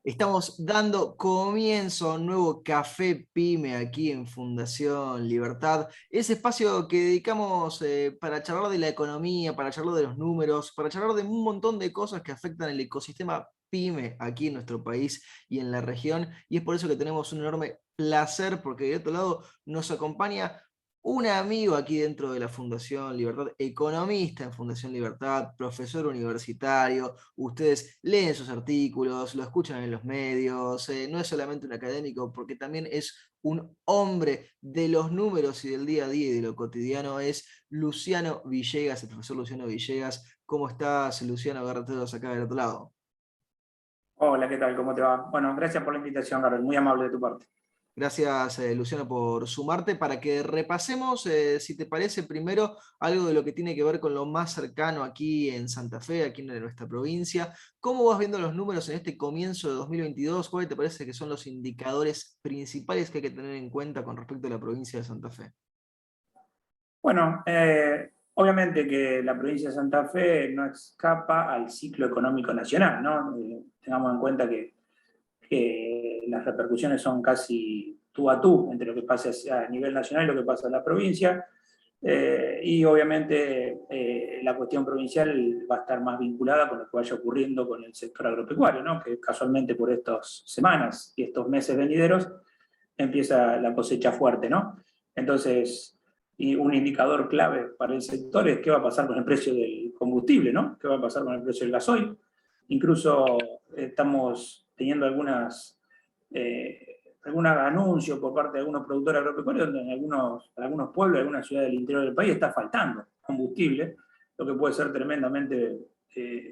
Estamos dando comienzo a un nuevo Café Pyme aquí en Fundación Libertad, ese espacio que dedicamos para charlar de la economía, para charlar de los números, para charlar de un montón de cosas que afectan el ecosistema Pyme aquí en nuestro país y en la región. Y es por eso que tenemos un enorme placer, porque de otro lado nos acompaña un amigo aquí dentro de la Fundación Libertad, economista en Fundación Libertad, profesor universitario. Ustedes leen sus artículos, lo escuchan en los medios, no es solamente un académico, porque también es un hombre de los números y del día a día y de lo cotidiano. Es Luciano Villegas, el profesor Luciano Villegas. ¿Cómo estás, Luciano? Agarratelos acá del otro lado. Hola, ¿qué tal? ¿Cómo te va? Bueno, gracias por la invitación, Carol. Muy amable de tu parte. Gracias, Luciano, por sumarte para que repasemos, si te parece, primero algo de lo que tiene que ver con lo más cercano aquí en Santa Fe, aquí en nuestra provincia. ¿Cómo vas viendo los números en este comienzo de 2022? ¿Cuáles te parece que son los indicadores principales que hay que tener en cuenta con respecto a la provincia de Santa Fe? Bueno, obviamente que la provincia de Santa Fe no escapa al ciclo económico nacional, ¿no? Tengamos en cuenta que las repercusiones son casi tú a tú entre lo que pasa a nivel nacional y lo que pasa en la provincia. Y obviamente la cuestión provincial va a estar más vinculada con lo que vaya ocurriendo con el sector agropecuario, ¿no? Que casualmente por estas semanas y estos meses venideros empieza la cosecha fuerte, ¿no? Entonces, y un indicador clave para el sector es qué va a pasar con el precio del combustible, ¿no? ¿Qué va a pasar con el precio del gasoil? Incluso estamos teniendo algunos anuncios por parte de algunos productores agropecuarios donde en algunos pueblos, en algunas ciudades del interior del país está faltando combustible, lo que puede ser tremendamente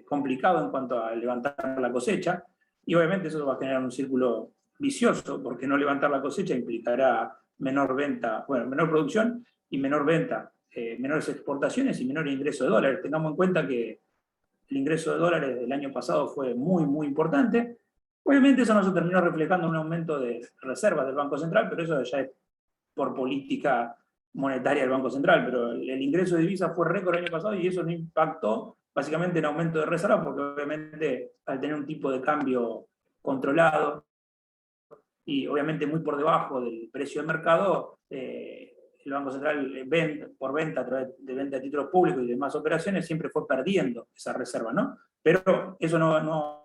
complicado en cuanto a levantar la cosecha, y obviamente eso va a generar un círculo vicioso, porque no levantar la cosecha implicará menor venta, bueno, menor producción y menor venta, menores exportaciones y menor ingreso de dólares. Tengamos en cuenta que el ingreso de dólares del año pasado fue muy, muy importante. Obviamente eso no se terminó reflejando en un aumento de reservas del Banco Central, pero eso ya es por política monetaria del Banco Central, pero el ingreso de divisas fue récord el año pasado y eso no impactó básicamente en aumento de reservas, porque obviamente al tener un tipo de cambio controlado y obviamente muy por debajo del precio de mercado, el Banco Central por venta a través de venta de títulos públicos y demás operaciones siempre fue perdiendo esa reserva, ¿no? Pero eso no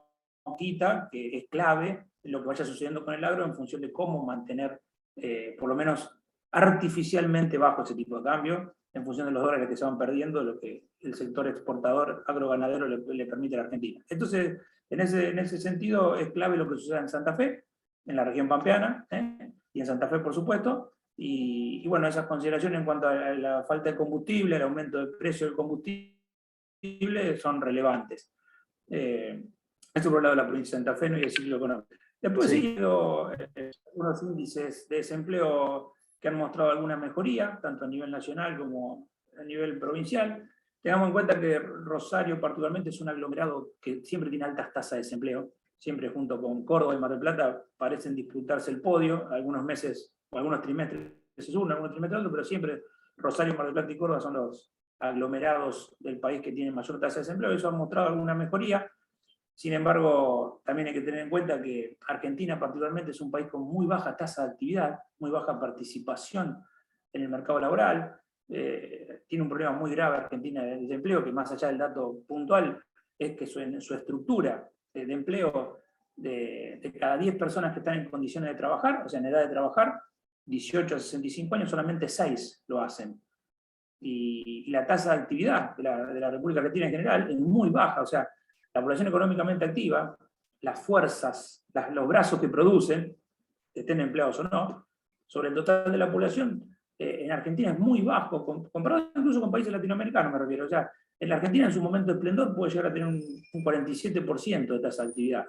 quita que es clave lo que vaya sucediendo con el agro en función de cómo mantener, por lo menos artificialmente bajo ese tipo de cambio, en función de los dólares que se van perdiendo, lo que el sector exportador agroganadero le permite a la Argentina. Entonces, en ese sentido, es clave lo que sucede en Santa Fe, en la región pampeana, y en Santa Fe, por supuesto. Y bueno, esas consideraciones en cuanto a la falta de combustible, el aumento del precio del combustible, son relevantes. Esto por el lado de la provincia de Santa Fe, ¿no? Y el ciclo económico. Después he Sí. seguido unos índices de desempleo que han mostrado alguna mejoría, tanto a nivel nacional como a nivel provincial. Tengamos en cuenta que Rosario particularmente es un aglomerado que siempre tiene altas tasas de desempleo, siempre junto con Córdoba y Mar del Plata parecen disputarse el podio, algunos meses o algunos trimestres es uno, algunos trimestres otro, pero siempre Rosario, Mar del Plata y Córdoba son los aglomerados del país que tienen mayor tasa de desempleo. Eso ha mostrado alguna mejoría. Sin embargo, también hay que tener en cuenta que Argentina particularmente es un país con muy baja tasa de actividad, muy baja participación en el mercado laboral. Tiene un problema muy grave Argentina de desempleo, que más allá del dato puntual, es que su estructura de empleo, de cada 10 personas que están en condiciones de trabajar, o sea, en edad de trabajar, 18 a 65 años, solamente 6 lo hacen. Y la tasa de actividad de la República Argentina en general es muy baja, o sea, la población económicamente activa, las fuerzas, los brazos que producen, estén empleados o no, sobre el total de la población, en Argentina es muy bajo, comparado incluso con países latinoamericanos, me refiero. O sea, en la Argentina en su momento de esplendor puede llegar a tener un 47% de tasa de actividad.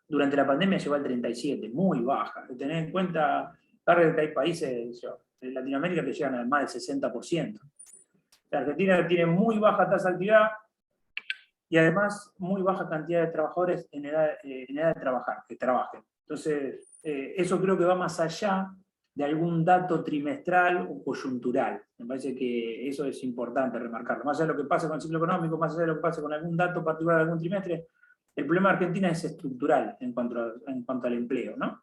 Durante la pandemia llegó al 37%, muy baja. Tener en cuenta que hay países en Latinoamérica que llegan a más del 60%. La Argentina tiene muy baja tasa de actividad y además muy baja cantidad de trabajadores en edad de trabajar, que trabajen. Entonces, eso creo que va más allá de algún dato trimestral o coyuntural. Me parece que eso es importante remarcarlo. Más allá de lo que pasa con el ciclo económico, más allá de lo que pasa con algún dato particular de algún trimestre, El problema de Argentina es estructural en cuanto al empleo, ¿no?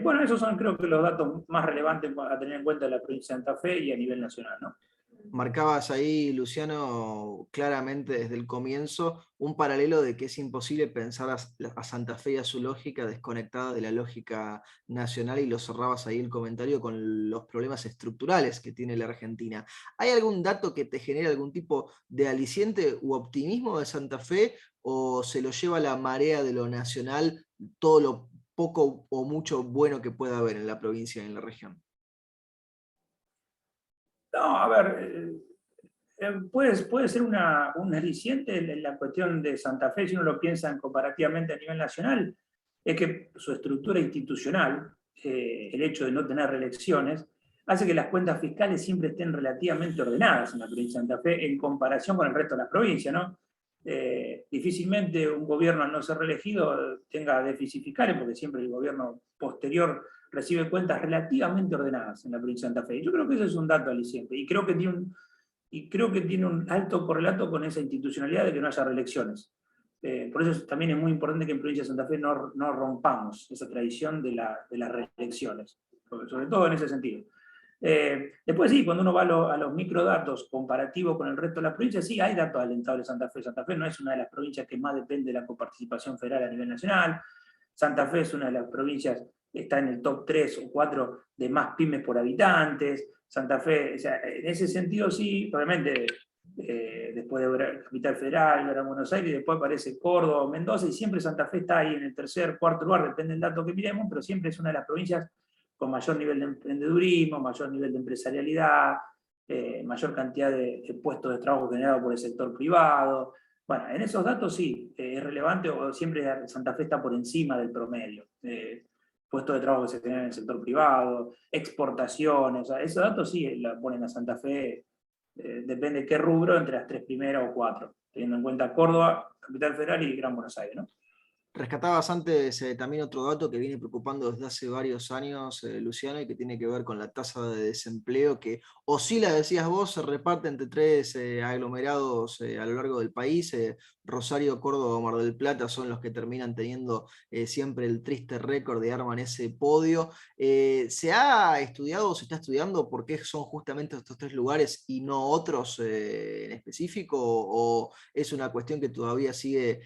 Bueno, esos son creo que los datos más relevantes a tener en cuenta de la provincia de Santa Fe y a nivel nacional, ¿no? Marcabas ahí, Luciano, claramente desde el comienzo un paralelo de que es imposible pensar a Santa Fe y a su lógica desconectada de la lógica nacional, y lo cerrabas ahí el comentario con los problemas estructurales que tiene la Argentina. ¿Hay algún dato que te genere algún tipo de aliciente u optimismo de Santa Fe, o se lo lleva la marea de lo nacional todo lo poco o mucho bueno que pueda haber en la provincia y en la región? No, a ver, puede ser un aliciente en la cuestión de Santa Fe, si uno lo piensa comparativamente a nivel nacional, es que su estructura institucional, el hecho de no tener reelecciones, hace que las cuentas fiscales siempre estén relativamente ordenadas en la provincia de Santa Fe en comparación con el resto de las provincias, ¿no? Difícilmente un gobierno al no ser reelegido tenga déficit fiscales, porque siempre el gobierno posterior recibe cuentas relativamente ordenadas en la provincia de Santa Fe. Yo creo que ese es un dato aliciente, y creo que tiene un alto correlato con esa institucionalidad de que no haya reelecciones. Por eso también es muy importante que en provincia de Santa Fe no rompamos esa tradición de las reelecciones, sobre todo en ese sentido. Después sí, cuando uno va a los microdatos comparativos con el resto de la provincia, sí hay datos alentables de Santa Fe. Santa Fe no es una de las provincias que más depende de la coparticipación federal a nivel nacional. Santa Fe es una de las provincias que está en el top 3 o 4 de más pymes por habitantes. Santa Fe, o sea, en ese sentido sí, obviamente, después de Capital Federal, Gran Buenos Aires, y después aparece Córdoba, Mendoza, y siempre Santa Fe está ahí en el tercer, cuarto lugar, depende del dato que miremos, pero siempre es una de las provincias con mayor nivel de emprendedurismo, mayor nivel de empresarialidad, mayor cantidad de puestos de trabajo generados por el sector privado. Bueno, en esos datos sí, es relevante, o siempre Santa Fe está por encima del promedio. Puestos de trabajo que se generan en el sector privado, exportaciones, o sea, esos datos sí la ponen a Santa Fe, depende de qué rubro, entre las tres primeras o cuatro, teniendo en cuenta Córdoba, Capital Federal y Gran Buenos Aires, ¿no? Rescatabas antes también otro dato que viene preocupando desde hace varios años, Luciano, y que tiene que ver con la tasa de desempleo que oscila, decías vos, se reparte entre tres aglomerados a lo largo del país. Rosario, Córdoba, Mar del Plata son los que terminan teniendo siempre el triste récord de arman ese podio. ¿Se ha estudiado o se está estudiando por qué son justamente estos tres lugares y no otros en específico? ¿O es una cuestión que todavía sigue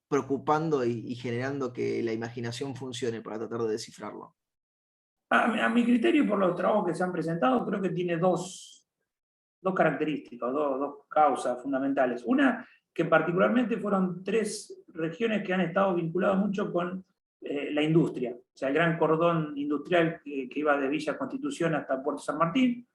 preocupando y generando que la imaginación funcione para tratar de descifrarlo? A mi criterio, por los trabajos que se han presentado, creo que tiene dos características, dos causas fundamentales. Una, que particularmente fueron tres regiones que han estado vinculadas mucho con la industria, o sea, el gran cordón industrial que iba de Villa Constitución hasta Puerto San Martín.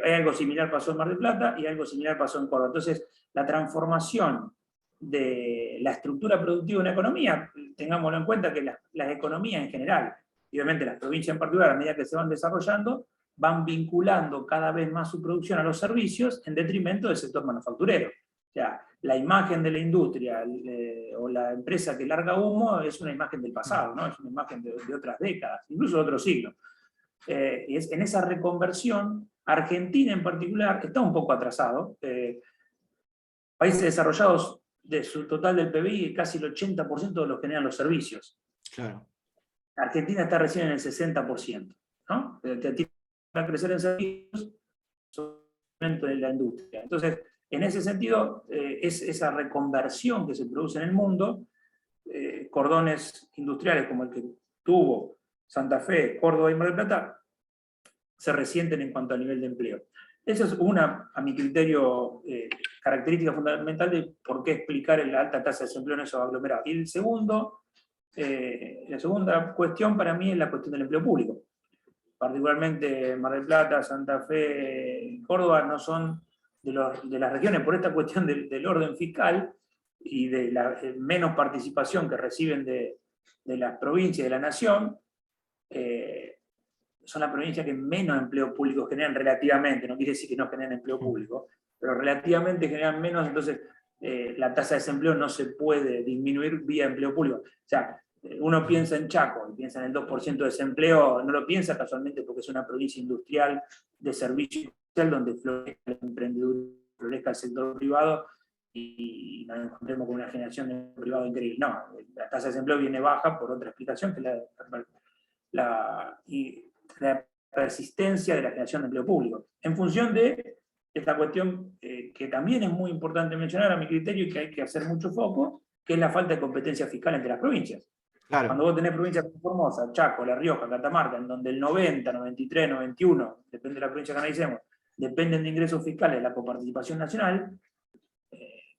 Algo similar pasó en Mar del Plata y algo similar pasó en Córdoba. Entonces, la transformación de la estructura productiva de una economía, tengámoslo en cuenta que las economías en general, y obviamente las provincias en particular, a medida que se van desarrollando, van vinculando cada vez más su producción a los servicios en detrimento del sector manufacturero. O sea, la imagen de la industria o la empresa que larga humo es una imagen del pasado, ¿no? Es una imagen de otras décadas, incluso de otros siglos. Y es en esa reconversión, Argentina en particular está un poco atrasado. Países desarrollados, de su total del PBI, casi el 80% de los generan los servicios. Claro. Argentina está recién en el 60%, ¿no? Para crecer en servicios, solamente en la industria. Entonces, en ese sentido, es esa reconversión que se produce en el mundo, cordones industriales como el que tuvo Santa Fe, Córdoba y Mar del Plata, se resienten en cuanto al nivel de empleo. Esa es una, a mi criterio, característica fundamental de por qué explicar la alta tasa de desempleo en esos aglomerados. Y el la segunda cuestión para mí es la cuestión del empleo público. Particularmente Mar del Plata, Santa Fe, Córdoba no son de las regiones por esta cuestión del orden fiscal y de la menos participación que reciben de las provincias y de la nación. Son las provincias que menos empleo público generan relativamente, no quiere decir que no generen empleo público, pero relativamente generan menos, entonces la tasa de desempleo no se puede disminuir vía empleo público. O sea, uno piensa en Chaco y piensa en el 2% de desempleo, no lo piensa casualmente porque es una provincia industrial de servicio industrial donde florezca el emprendedor, florezca el sector privado, y nos encontremos con una generación de privado increíble. No, la tasa de desempleo viene baja por otra explicación, que es la persistencia de la generación de empleo público, en función de esta cuestión que también es muy importante mencionar a mi criterio y que hay que hacer mucho foco, que es la falta de competencia fiscal entre las provincias. Claro. Cuando vos tenés provincias como Formosa, Chaco, La Rioja, Catamarca, en donde el 90, 93, 91, depende de la provincia que analicemos, dependen de ingresos fiscales de la coparticipación nacional,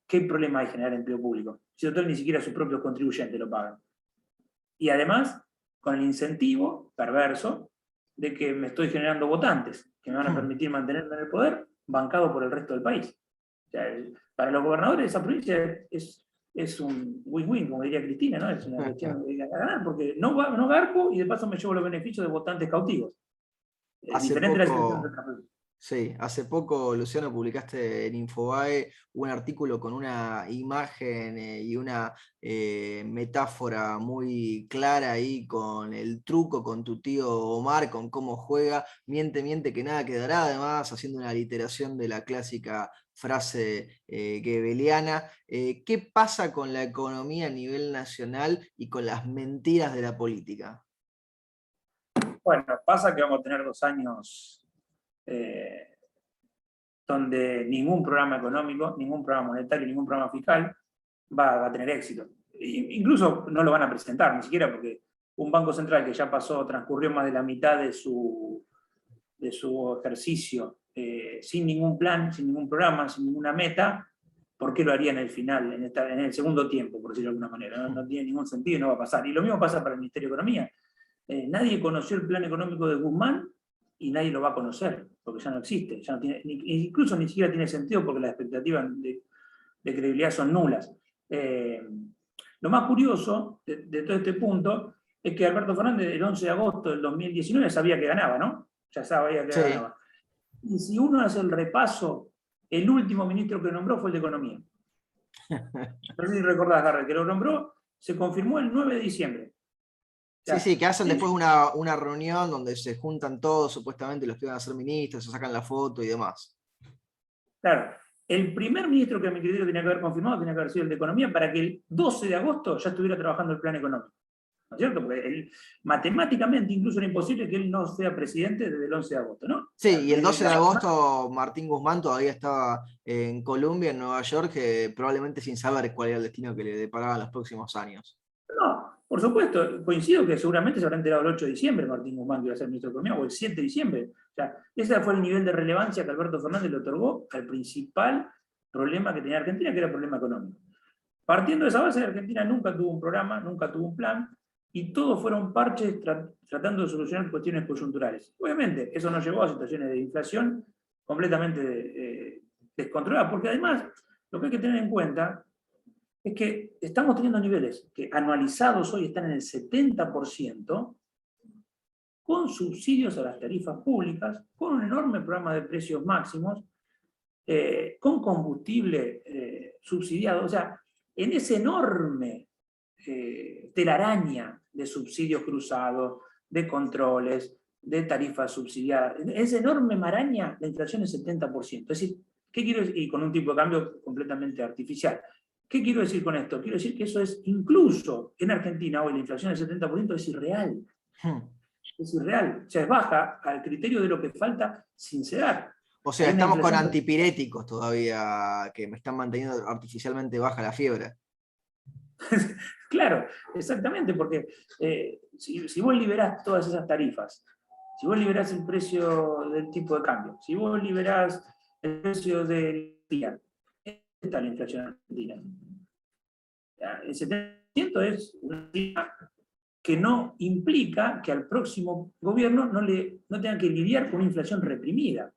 ¿qué problema hay generar empleo público? Si total ni siquiera sus propios contribuyentes lo pagan. Y además, con el incentivo perverso de que me estoy generando votantes que me van a permitir mantenerme en el poder, bancado por el resto del país. O sea, para los gobernadores de esa provincia es un win-win, como diría Cristina, ¿no? Es una cuestión de ganar, porque no garpo y de paso me llevo los beneficios de votantes cautivos. Diferente a la situación de otra provincia. Sí, hace poco, Luciano, publicaste en Infobae un artículo con una imagen y una metáfora muy clara ahí con el truco, con tu tío Omar, con cómo juega, miente, miente, que nada quedará, además haciendo una literación de la clásica frase goebbeliana. ¿Qué pasa con la economía a nivel nacional y con las mentiras de la política? Bueno, pasa que vamos a tener 2 años donde ningún programa económico, ningún programa monetario, ningún programa fiscal va a tener éxito. Incluso no lo van a presentar, ni siquiera porque un Banco Central que ya transcurrió más de la mitad de su ejercicio sin ningún plan, sin ningún programa, sin ninguna meta, ¿por qué lo haría en el final, en el segundo tiempo, por decirlo de alguna manera? No tiene ningún sentido y no va a pasar. Y lo mismo pasa para el Ministerio de Economía. Nadie conoció el plan económico de Guzmán y nadie lo va a conocer, porque ya no existe. Ya no tiene, incluso ni siquiera tiene sentido porque las expectativas de credibilidad son nulas. Lo más curioso de todo este punto es que Alberto Fernández el 11 de agosto del 2019 sabía que ganaba, ¿no? Ya sabía que ganaba. Y si uno hace el repaso, el último ministro que nombró fue el de Economía. No sé si recordás, Garrett, que lo nombró, se confirmó el 9 de diciembre. Sí, que hacen después una reunión donde se juntan todos, supuestamente los que iban a ser ministros, se sacan la foto y demás. Claro, el primer ministro que a mi criterio tenía que haber confirmado tenía que haber sido el de Economía para que el 12 de agosto ya estuviera trabajando el plan económico. ¿No es cierto? Porque matemáticamente incluso era imposible que él no sea presidente desde el 11 de agosto, ¿no? Sí, y el 12 de agosto Martín Guzmán todavía estaba en Colombia, en Nueva York, probablemente sin saber cuál era el destino que le deparaban los próximos años. No, por supuesto, coincido que seguramente se habrá enterado el 8 de diciembre Martín Guzmán que iba a ser ministro de Economía, o el 7 de diciembre. O sea, ese fue el nivel de relevancia que Alberto Fernández le otorgó al principal problema que tenía Argentina, que era el problema económico. Partiendo de esa base, Argentina nunca tuvo un programa, nunca tuvo un plan, y todos fueron parches tratando de solucionar cuestiones coyunturales. Obviamente, eso nos llevó a situaciones de inflación completamente descontroladas, porque además, lo que hay que tener en cuenta es que estamos teniendo niveles que anualizados hoy están en el 70%, con subsidios a las tarifas públicas, con un enorme programa de precios máximos, con combustible subsidiado. O sea, en ese enorme telaraña de subsidios cruzados, de controles, de tarifas subsidiadas, en esa enorme maraña, la inflación es 70%. Es decir, ¿qué quiero decir? Y con un tipo de cambio completamente artificial. ¿Qué quiero decir con esto? Quiero decir que eso es, incluso en Argentina hoy la inflación del 70% es irreal. Es irreal. O sea, es baja al criterio de lo que falta sincerar. O sea, estamos con antipiréticos todavía, que me están manteniendo artificialmente baja la fiebre. Claro, exactamente, porque si vos liberás todas esas tarifas, si vos liberás el precio del tipo de cambio, si vos liberás el precio del día, está la inflación argentina. El 70% es una cifra que no implica que al próximo gobierno no tenga que lidiar con una inflación reprimida.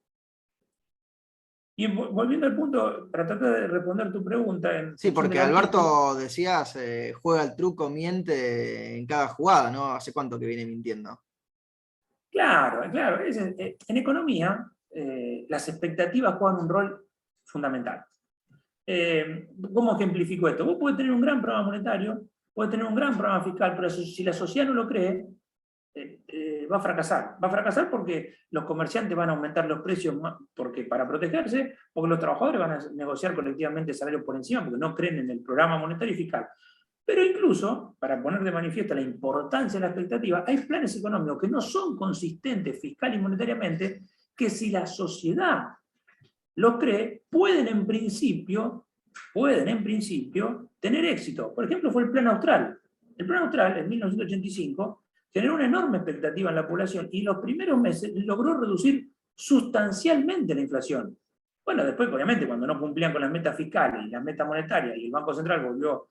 Y volviendo al punto, para tratar de responder tu pregunta. Sí, porque Alberto, decías, juega el truco, miente en cada jugada, ¿no? ¿Hace cuánto que viene mintiendo? Claro. En economía, las expectativas juegan un rol fundamental. ¿Cómo ejemplifico esto? Vos podés tener un gran programa monetario, podés tener un gran programa fiscal, pero si la sociedad no lo cree, va a fracasar. Va a fracasar porque los comerciantes van a aumentar los precios porque, para protegerse, porque los trabajadores van a negociar colectivamente salarios por encima, porque no creen en el programa monetario y fiscal. Pero incluso, para poner de manifiesto la importancia de la expectativa, hay planes económicos que no son consistentes fiscal y monetariamente, que si la sociedad los cree, pueden en principio tener éxito. Por ejemplo, fue el Plan Austral. El Plan Austral, en 1985, generó una enorme expectativa en la población y los primeros meses logró reducir sustancialmente la inflación. Bueno, después, obviamente, cuando no cumplían con las metas fiscales y las metas monetarias y el Banco Central volvió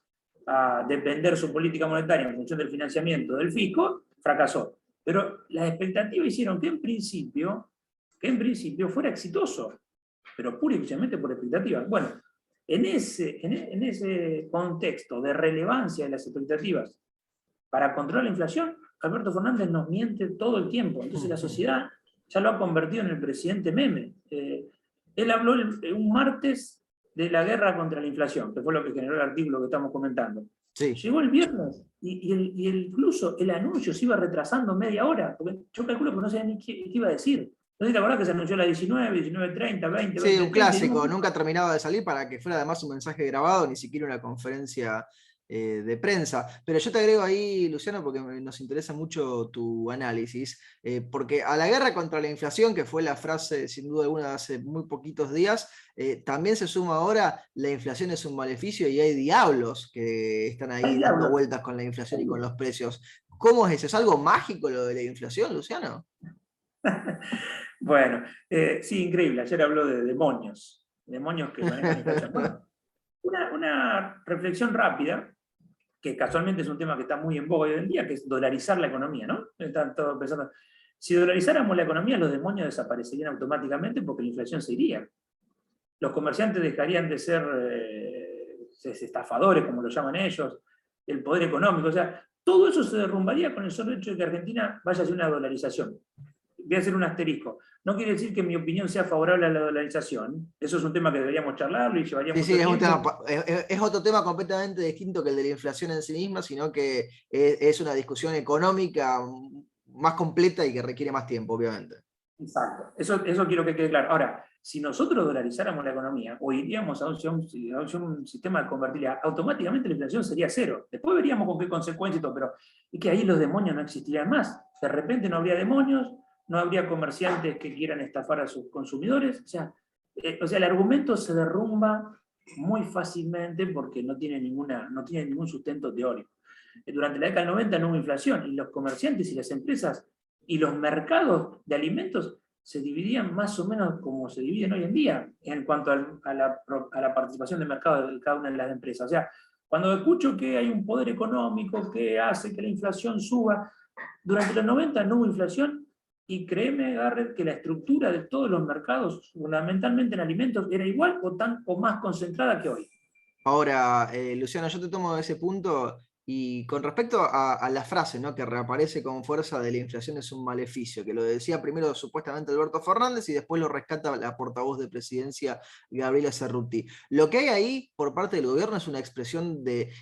a depender su política monetaria en función del financiamiento del fisco, fracasó. Pero las expectativas hicieron que en principio fuera exitoso, pero pura y exclusivamente por expectativas. Bueno, en ese contexto de relevancia de las expectativas para controlar la inflación, Alberto Fernández nos miente todo el tiempo. Entonces la sociedad ya lo ha convertido en el presidente meme. Él habló un martes de la guerra contra la inflación, que fue lo que generó el artículo que estamos comentando. Sí. Llegó el viernes y incluso el anuncio se iba retrasando media hora, porque yo calculo que no sabía ni qué iba a decir. No sé si te acordás que se anunció a las 19, 19:30, 20, Sí, 20, un clásico, nunca terminaba de salir para que fuera además un mensaje grabado, ni siquiera una conferencia de prensa. Pero yo te agrego ahí, Luciano, porque nos interesa mucho tu análisis, porque a la guerra contra la inflación, que fue la frase sin duda alguna de hace muy poquitos días, también se suma ahora la inflación es un maleficio y hay diablos que están ahí dando vueltas con la inflación y con los precios. ¿Cómo es eso? ¿Es algo mágico lo de la inflación, Luciano? Bueno, sí, increíble. Ayer habló de demonios que manejan inflación. Bueno, una reflexión rápida, que casualmente es un tema que está muy en boga hoy en día, que es dolarizar la economía, ¿no? Están todos pensando, si dolarizáramos la economía, los demonios desaparecerían automáticamente porque la inflación se iría. Los comerciantes dejarían de ser estafadores, como lo llaman ellos, el poder económico, o sea, todo eso se derrumbaría con el solo hecho de que Argentina vaya hacia una dolarización. Voy a hacer un asterisco. No quiere decir que mi opinión sea favorable a la dolarización. Eso es un tema que deberíamos charlarlo y llevaríamos Sí, mucho tiempo. es otro tema completamente distinto que el de la inflación en sí misma, sino que es una discusión económica más completa y que requiere más tiempo, obviamente. Exacto. Eso quiero que quede claro. Ahora, si nosotros dolarizáramos la economía o iríamos a un sistema de convertibilidad, automáticamente la inflación sería cero. Después veríamos con qué consecuencias y todo, pero es que ahí los demonios no existirían más. De repente no habría demonios, no habría comerciantes que quieran estafar a sus consumidores. O sea, el argumento se derrumba muy fácilmente porque no tiene ningún sustento teórico. Durante la década del 90 no hubo inflación y los comerciantes y las empresas y los mercados de alimentos se dividían más o menos como se dividen hoy en día en cuanto a la participación de mercado de cada una de las empresas. O sea, cuando escucho que hay un poder económico que hace que la inflación suba, durante los 90 no hubo inflación y créeme, Garrett, que la estructura de todos los mercados, fundamentalmente en alimentos, era igual o más concentrada que hoy. Ahora, Luciano, yo te tomo ese punto y con respecto a la frase, ¿no?, que reaparece con fuerza de la inflación es un maleficio, que lo decía primero supuestamente Alberto Fernández y después lo rescata la portavoz de presidencia Gabriela Cerruti. Lo que hay ahí por parte del gobierno es una expresión de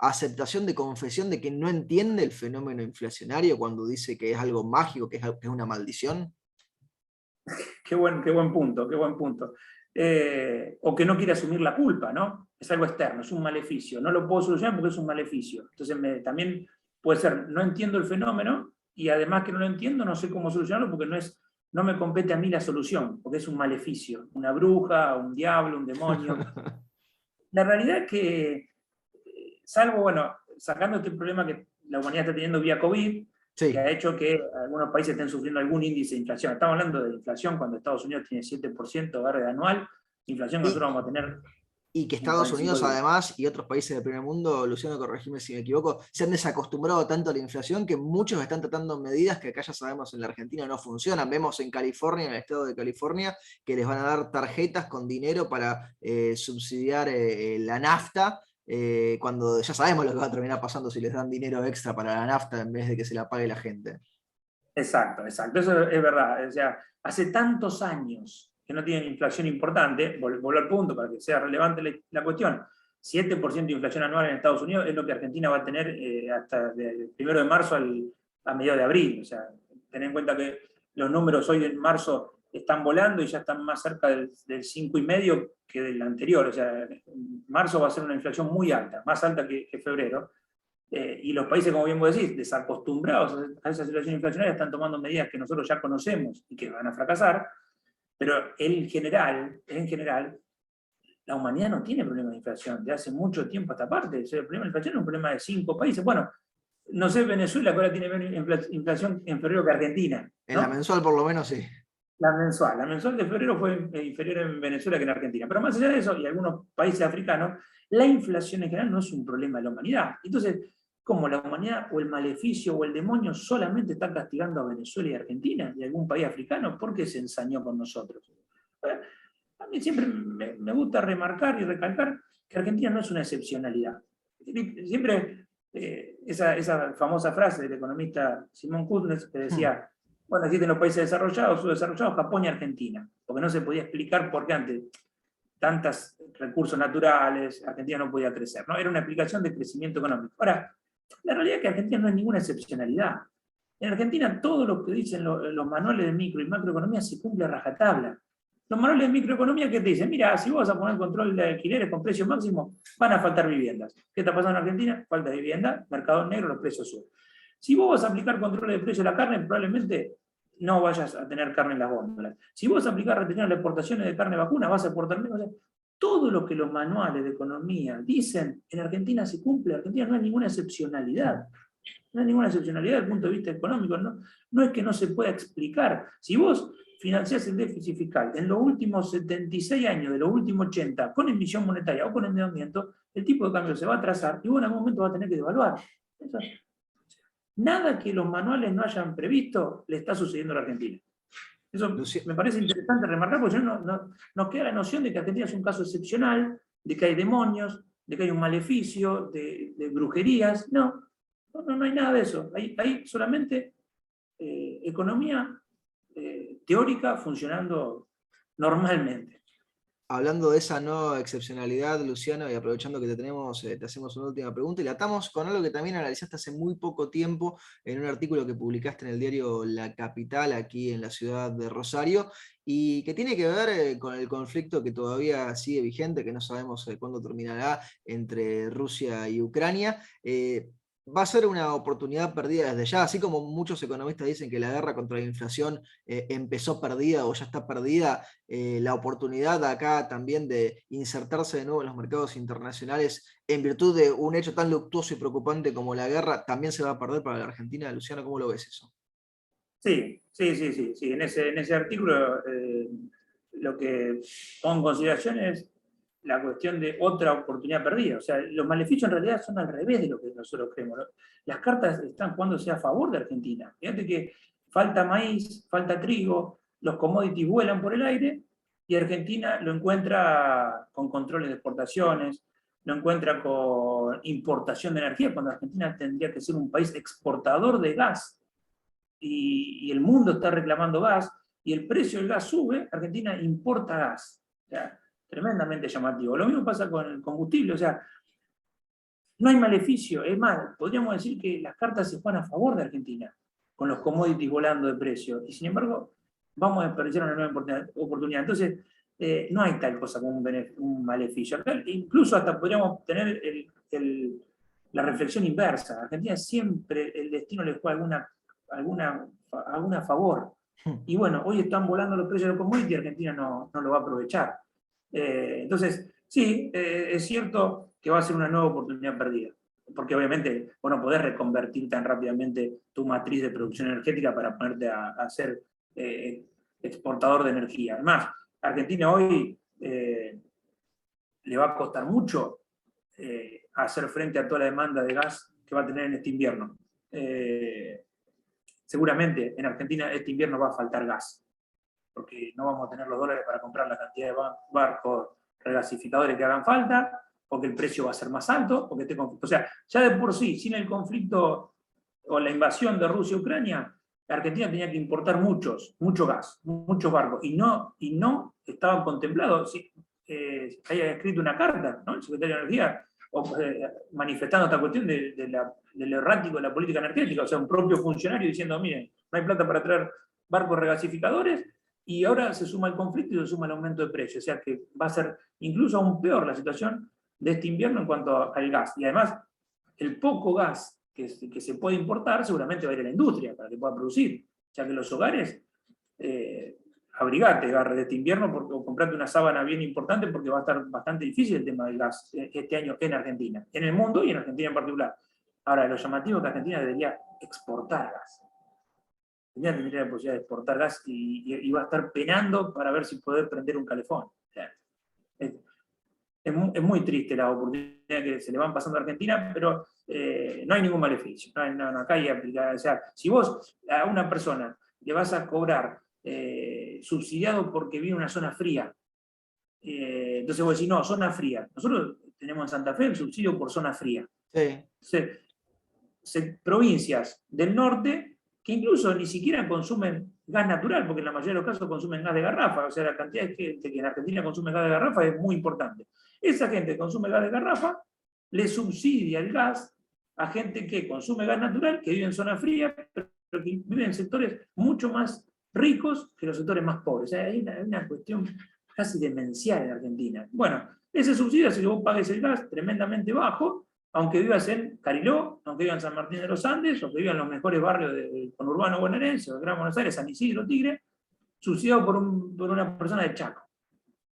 aceptación, de confesión de que no entiende el fenómeno inflacionario cuando dice que es algo mágico, que es una maldición. Qué buen punto, qué buen punto. O que no quiere asumir la culpa, ¿no? Es algo externo, es un maleficio. No lo puedo solucionar porque es un maleficio. Entonces también puede ser, no entiendo el fenómeno y además que no lo entiendo, no sé cómo solucionarlo porque no me compete a mí la solución, porque es un maleficio. Una bruja, un diablo, un demonio. La realidad es que, salvo, bueno, sacando este problema que la humanidad está teniendo vía COVID, Sí. que ha hecho que algunos países estén sufriendo algún índice de inflación. Estamos hablando de inflación cuando Estados Unidos tiene 7% de anual, inflación que nosotros vamos a tener Y que en Estados 45 Unidos, días. además, y otros países del primer mundo, Luciano, corregime si me equivoco, se han desacostumbrado tanto a la inflación que muchos están tratando medidas que acá ya sabemos en la Argentina no funcionan. Vemos en California, en el estado de California, que les van a dar tarjetas con dinero para subsidiar la nafta, cuando ya sabemos lo que va a terminar pasando si les dan dinero extra para la nafta en vez de que se la pague la gente. Exacto. Eso es verdad. O sea, hace tantos años que no tienen inflación importante, volver al punto para que sea relevante la cuestión, 7% de inflación anual en Estados Unidos es lo que Argentina va a tener hasta el 1 de marzo al a mediados de abril. O sea, ten en cuenta que los números hoy en marzo están volando y ya están más cerca del 5,5 que del anterior. O sea, marzo va a ser una inflación muy alta, más alta que febrero. Y los países, como bien vos decís, desacostumbrados a esa situación inflacionaria, están tomando medidas que nosotros ya conocemos y que van a fracasar, pero en general, la humanidad no tiene problemas de inflación de hace mucho tiempo a esta parte. O sea, el problema de inflación es un problema de 5 países. Bueno, no sé, Venezuela, que ahora tiene menos inflación en febrero que Argentina, En la ¿no? mensual por lo menos sí. La mensual de febrero fue inferior en Venezuela que en Argentina. Pero más allá de eso, y algunos países africanos, la inflación en general no es un problema de la humanidad. Entonces, como la humanidad o el maleficio o el demonio solamente está castigando a Venezuela y Argentina y algún país africano, ¿por qué se ensañó con nosotros? A mí siempre me gusta remarcar y recalcar que Argentina no es una excepcionalidad. Siempre esa famosa frase del economista Simón Kuznets que decía, bueno, existen los países desarrollados, subdesarrollados, Japón y Argentina, porque no se podía explicar por qué ante tantos recursos naturales Argentina no podía crecer, ¿no? Era una explicación de crecimiento económico. Ahora, la realidad es que Argentina no es ninguna excepcionalidad. En Argentina todo lo que dicen los manuales de micro y macroeconomía se cumple a rajatabla. Los manuales de microeconomía que te dicen, mira, si vos vas a poner control de alquileres con precio máximo, van a faltar viviendas. ¿Qué está pasando en Argentina? Falta de vivienda, mercado negro, los precios suben. Si vos vas a aplicar control de precio de la carne, probablemente no vayas a tener carne en las góndolas. Si vos vas a aplicar retener las exportaciones de carne vacuna, vas a exportar menos. O sea, todo lo que los manuales de economía dicen, en Argentina se cumple. Argentina no es ninguna excepcionalidad. No hay ninguna excepcionalidad desde el punto de vista económico. No es que no se pueda explicar. Si vos financiás el déficit fiscal en los últimos 76 años, de los últimos 80, con emisión monetaria o con endeudamiento, el tipo de cambio se va a atrasar y vos en algún momento vas a tener que devaluar. Eso, nada que los manuales no hayan previsto le está sucediendo a la Argentina. Eso me parece interesante remarcar, porque nos queda la noción de que Argentina es un caso excepcional, de que hay demonios, de que hay un maleficio, de brujerías. No hay nada de eso. Hay solamente economía teórica funcionando normalmente. Hablando de esa no excepcionalidad, Luciano, y aprovechando que te tenemos, te hacemos una última pregunta y la atamos con algo que también analizaste hace muy poco tiempo en un artículo que publicaste en el diario La Capital, aquí en la ciudad de Rosario, y que tiene que ver con el conflicto que todavía sigue vigente, que no sabemos cuándo terminará, entre Rusia y Ucrania. Va a ser una oportunidad perdida desde ya, así como muchos economistas dicen que la guerra contra la inflación empezó perdida o ya está perdida. La oportunidad acá también de insertarse de nuevo en los mercados internacionales en virtud de un hecho tan luctuoso y preocupante como la guerra también se va a perder para la Argentina. Luciano, ¿cómo lo ves eso? Sí. En ese artículo lo que pongo en consideración es la cuestión de otra oportunidad perdida. O sea, los maleficios en realidad son al revés de lo que nosotros creemos. Las cartas están jugándose a favor de Argentina. Fíjate que falta maíz, falta trigo, los commodities vuelan por el aire y Argentina lo encuentra con controles de exportaciones, lo encuentra con importación de energía, cuando Argentina tendría que ser un país exportador de gas. Y el mundo está reclamando gas, y el precio del gas sube, Argentina importa gas. O sea, tremendamente llamativo. Lo mismo pasa con el combustible, o sea, no hay maleficio, es más, podríamos decir que las cartas se juegan a favor de Argentina, con los commodities volando de precio, y sin embargo, vamos a desperdiciar una nueva oportunidad. Entonces, no hay tal cosa como un maleficio. Incluso hasta podríamos tener la reflexión inversa. A Argentina siempre el destino le juega alguna favor. Y bueno, hoy están volando los precios de los commodities y Argentina no lo va a aprovechar. Entonces, sí, es cierto que va a ser una nueva oportunidad perdida, porque obviamente vos no podés reconvertir tan rápidamente tu matriz de producción energética para ponerte a ser exportador de energía. Además, Argentina hoy le va a costar mucho hacer frente a toda la demanda de gas que va a tener en este invierno. Seguramente en Argentina este invierno va a faltar gas, porque no vamos a tener los dólares para comprar la cantidad de barcos regasificadores que hagan falta, porque el precio va a ser más alto, porque este conflicto, o sea, ya de por sí, sin el conflicto o la invasión de Rusia a Ucrania, la Argentina tenía que importar mucho gas, muchos barcos, y no estaban contemplados. Sí, haya escrito una carta, ¿no? El secretario de Energía, manifestando esta cuestión de lo errático de la política energética, o sea, un propio funcionario diciendo, miren, no hay plata para traer barcos regasificadores, y ahora se suma el conflicto y se suma el aumento de precios, o sea que va a ser incluso aún peor la situación de este invierno en cuanto al gas. Y además, el poco gas que se puede importar seguramente va a ir a la industria para que pueda producir, ya que los hogares, abrigate de este invierno o comprate una sábana bien importante porque va a estar bastante difícil el tema del gas este año en Argentina, en el mundo y en Argentina en particular. Ahora, lo llamativo es que Argentina debería exportar gas. Tendría la posibilidad de exportar gas y va a estar penando para ver si puede prender un calefón. O sea, es muy triste la oportunidad que se le van pasando a Argentina, pero no hay ningún maleficio. Acá hay aplicar. O sea, si vos a una persona le vas a cobrar subsidiado porque vive en una zona fría, entonces vos decís, no, zona fría. Nosotros tenemos en Santa Fe el subsidio por zona fría. Sí. Provincias del norte que incluso ni siquiera consumen gas natural, porque en la mayoría de los casos consumen gas de garrafa, o sea, la cantidad de gente que en Argentina consume gas de garrafa es muy importante. Esa gente que consume gas de garrafa le subsidia el gas a gente que consume gas natural, que vive en zona fría, pero que vive en sectores mucho más ricos que los sectores más pobres. O sea, hay una cuestión casi demencial en Argentina. Bueno, ese subsidio hace que vos pagues el gas tremendamente bajo, aunque vivas en Cariló, aunque vivas en San Martín de los Andes, o que vivas en los mejores barrios del conurbano bonaerense, o de Gran Buenos Aires, San Isidro, Tigre, subsidiado por una persona de Chaco.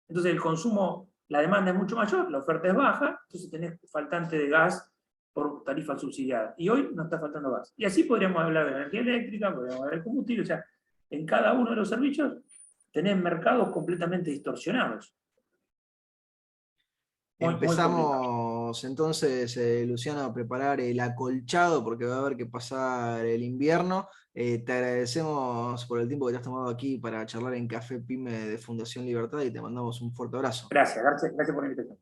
Entonces el consumo, la demanda es mucho mayor, la oferta es baja, entonces tenés faltante de gas por tarifa subsidiada. Y hoy no está faltando gas. Y así podríamos hablar de energía eléctrica, podríamos hablar de combustible, o sea, en cada uno de los servicios tenés mercados completamente distorsionados. Empezamos entonces, Luciano, a preparar el acolchado porque va a haber que pasar el invierno. Te agradecemos por el tiempo que te has tomado aquí para charlar en Café Pyme de Fundación Libertad y te mandamos un fuerte abrazo. Gracias por la invitación.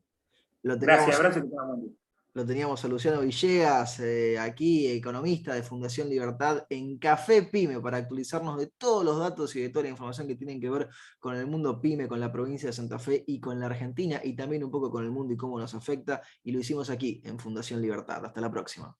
Gracias, abrazo y que tengan buen día. Lo teníamos a Luciano Villegas, aquí economista de Fundación Libertad, en Café Pyme, para actualizarnos de todos los datos y de toda la información que tienen que ver con el mundo pyme, con la provincia de Santa Fe y con la Argentina, y también un poco con el mundo y cómo nos afecta, y lo hicimos aquí en Fundación Libertad. Hasta la próxima.